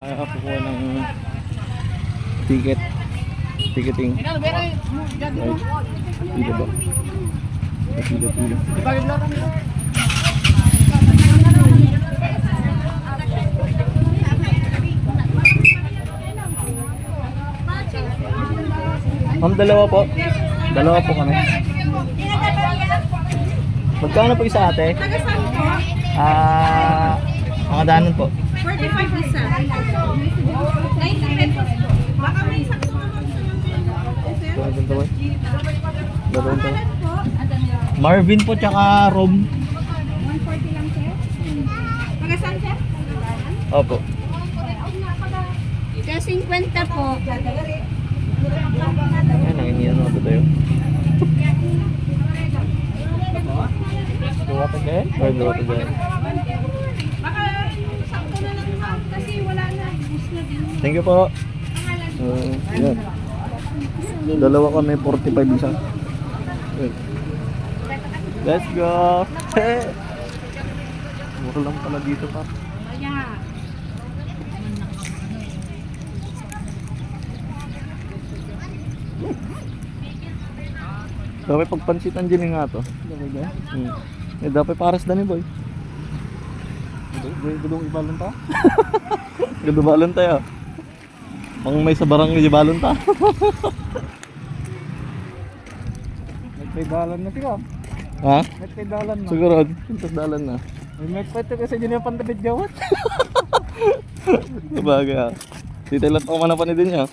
Kukuha ng ticketing. Right. Pila ba? Pila. Ma'am, dalawa po. Dalawa po kami. Magkano po isa ate? Taga saan po? Mga danon po. 45 isa. 90 pesos po. Baka may sakto naman sa Dalawang tawa. po. Marvin po tsaka Rob. 140 lang sir. Taga saan sir? Opo. Kaya 50 po. Ayan, nangingiyan na ito tayo. Duwa tayo? Or duwa tayo? Baka sakto na lang ma'am kasi wala na. Bus na din. Thank you po. Yan. Dalawa kami, 45 isa. Good. Let's go! Mura lang pala dito pa. Yeah. Dapat pagpansitan din nga to. Dapat paras na ni boy. Gudong ibalon ta? Gudong balon tayo. Pang may sa barang ni balon ta. Nagpedalan na siya. Ha? Nagpedalan na. Siguro, pintas dalan na. May nagpete kasi dyan yung pandabit gawat. Sabagay ha. Dito lang pa man din niya.